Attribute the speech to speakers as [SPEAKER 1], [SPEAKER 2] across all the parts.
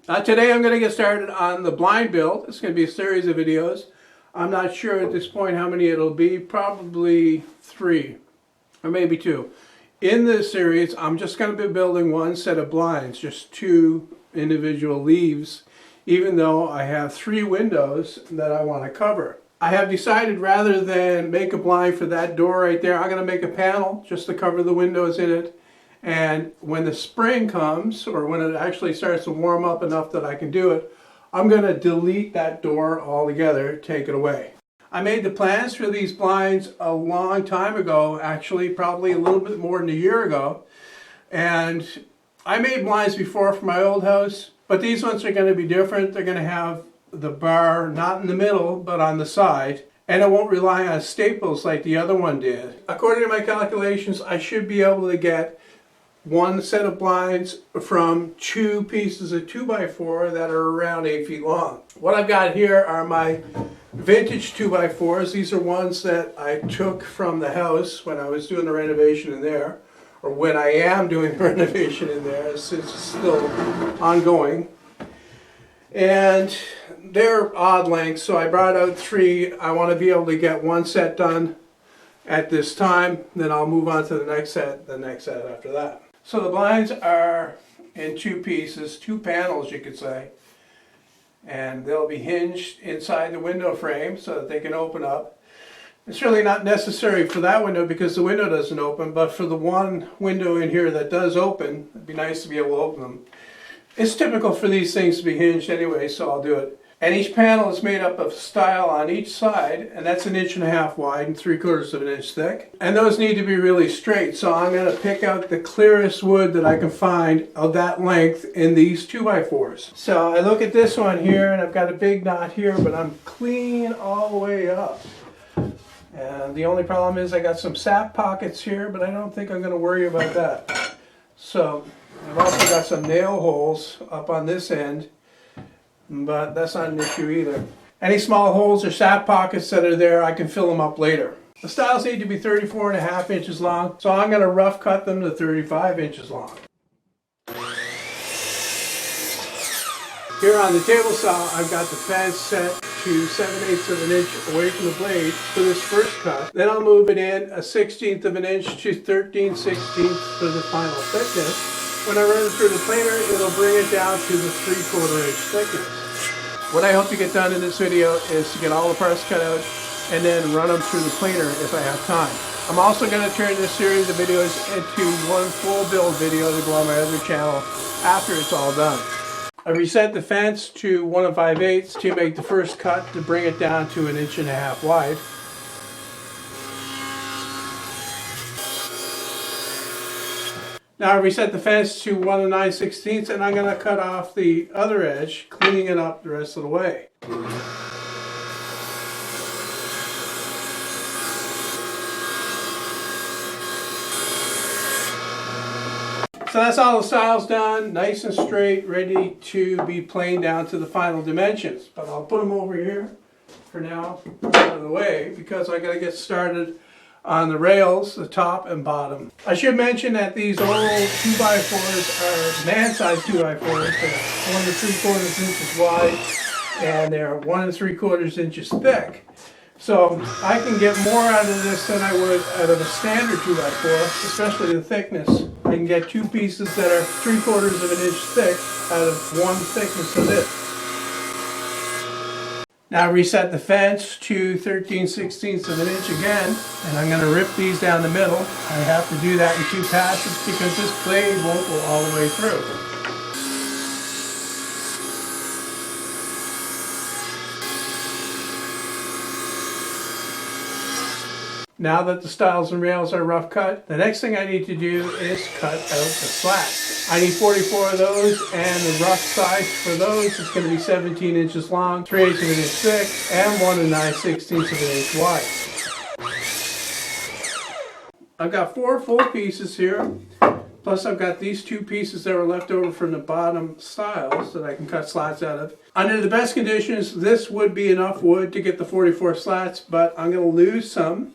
[SPEAKER 1] Today I'm going to get started on the blind build. It's going to be a series of videos. I'm not sure at this point how many it'll be, probably 3 or maybe 2. In this series I'm just going to be building one set of blinds, just 2 individual leaves, even though I have 3 windows that I want to cover. I have decided rather than make a blind for that door right there, I'm going to make a panel just to cover the windows in it. And when the spring comes, or when it actually starts to warm up enough that I can do it, I'm going to delete that door altogether, take it away. I made the plans for these blinds a long time ago, actually probably a little bit more than a year ago. And I made blinds before for my old house, but these ones are going to be different. They're going to have the bar not in the middle, but on the side. And it won't rely on staples like the other one did. According to my calculations, I should be able to get one set of blinds from 2 pieces of 2x4 that are around 8 feet long. What I've got here are my vintage 2x4s. These are ones that I took from the house when I was doing the renovation in there, or when I am doing the renovation in there, since it's still ongoing. And they're odd lengths, so I brought out 3. I want to be able to get one set done at this time, then I'll move on to the next set after that. So the blinds are in 2 pieces, 2 panels you could say, and they'll be hinged inside the window frame so that they can open up. It's really not necessary for that window because the window doesn't open, but for the one window in here that does open, it'd be nice to be able to open them. It's typical for these things to be hinged anyway, so I'll do it. And each panel is made up of stile on each side, and that's 1.5 inches wide and 3/4 of an inch thick. And those need to be really straight, so I'm going to pick out the clearest wood that I can find of that length in these 2x4s. So I look at this one here, and I've got a big knot here, but I'm clean all the way up. And the only problem is I got some sap pockets here, but I don't think I'm going to worry about that. So I've also got some nail holes up on this end, but that's not an issue either. Any small holes or sap pockets that are there, I can fill them up later. The stiles need to be 34.5 inches long, so I'm going to rough cut them to 35 inches long. Here on the table saw, I've got the fence set to 7/8 of an inch away from the blade for this first cut. Then I'll move it in 1/16 of an inch to 13/16 for the final thickness. When I run it through the planer, it'll bring it down to the 3/4 inch thickness. What I hope to get done in this video is to get all the parts cut out and then run them through the planer if I have time. I'm also going to turn this series of videos into one full build video to go on my other channel after it's all done. I reset the fence to 1 5/8 to make the first cut to bring it down to 1.5 inches wide. Now I reset the fence to 1 9/16 and I'm going to cut off the other edge, cleaning it up the rest of the way. So that's all the stiles done, nice and straight, ready to be planed down to the final dimensions. But I'll put them over here for now, out of the way, because I got to get started on the rails, the top and bottom. I should mention that these old 2x4s are man-sized 2x4s. They're 1 3/4 inches wide and they're 1 3/4 inches thick. So I can get more out of this than I would out of a standard 2x4, especially the thickness. I can get 2 pieces that are 3/4 of an inch thick out of 1 thickness of this. Now reset the fence to 13/16 of an inch again, and I'm going to rip these down the middle. I have to do that in 2 passes because this blade won't go all the way through. Now that the stiles and rails are rough cut, the next thing I need to do is cut out the slats. I need 44 of those, and the rough size for those is going to be 17 inches long, 3/8 of an inch thick, and 1 9/16 of an inch wide. I've got 4 full pieces here, plus I've got these 2 pieces that were left over from the bottom stiles that I can cut slats out of. Under the best conditions, this would be enough wood to get the 44 slats, but I'm going to lose some.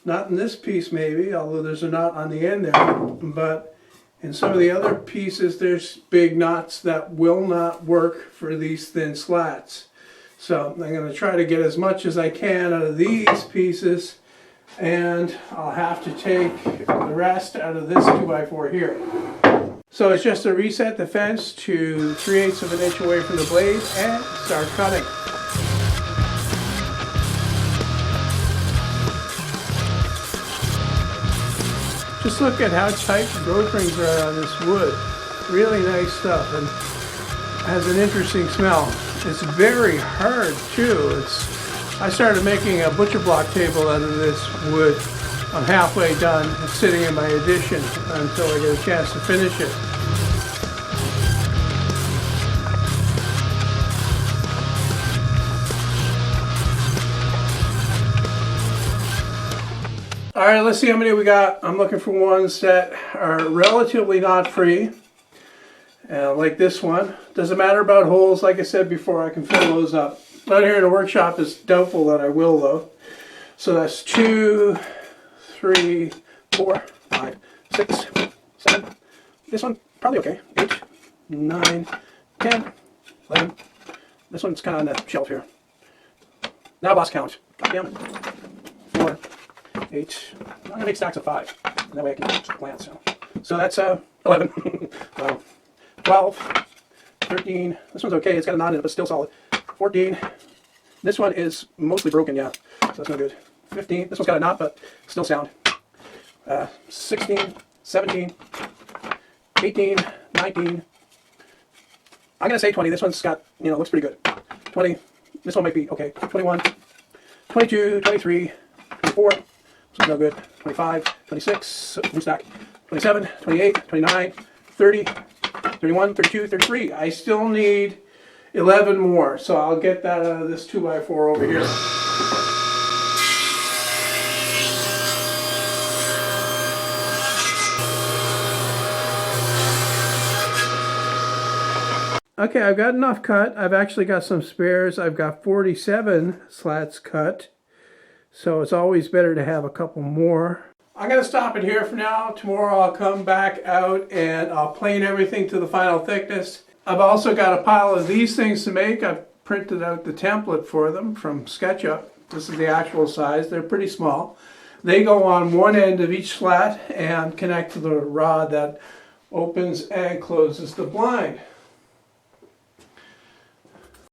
[SPEAKER 1] Not in this piece maybe, although there's a knot on the end there, but And some of the other pieces, there's big knots that will not work for these thin slats. So I'm going to try to get as much as I can out of these pieces, and I'll have to take the rest out of this 2x4 here. So it's just to reset the fence to 3/8 of an inch away from the blade and start cutting. Just look at how tight the growth rings are on this wood. Really nice stuff, and has an interesting smell. It's very hard too. I started making a butcher block table out of this wood. I'm halfway done. It's sitting in my addition until I get a chance to finish it. All right, let's see how many we got. I'm looking for ones that are relatively knot free, like this one. Doesn't matter about holes. Like I said before, I can fill those up. Out here in the workshop, it's doubtful that I will though. So that's 2, 3, 4, 5, 6, 7. This one probably okay. 8, 9, 10, 11. This one's kind of on the shelf here. Now boss count. Goddamn. 4, 8. I'm gonna make stacks of 5. And that way I can just glance. So that's 11. 12, 13. This one's okay. It's got a knot in it, but still solid. 14. This one is mostly broken, yeah. So that's no good. 15. This one's got a knot, but still sound. 16, 17, 18, 19. I'm gonna say 20. This one's got, looks pretty good. 20. This one might be okay. 21, 22, 23, 24. This one's no good. 25, 26. New stack. 27, 28, 29, 30, 31, 32, 33. I still need 11 more, so I'll get that out of this 2x4 over here. Okay, I've got enough cut. I've actually got some spares. I've got 47 slats cut, so it's always better to have a couple more. I'm going to stop it here for now. Tomorrow I'll come back out and I'll plane everything to the final thickness. I've also got a pile of these things to make. I've printed out the template for them from SketchUp. This is the actual size. They're pretty small. They go on one end of each slat and connect to the rod that opens and closes the blind.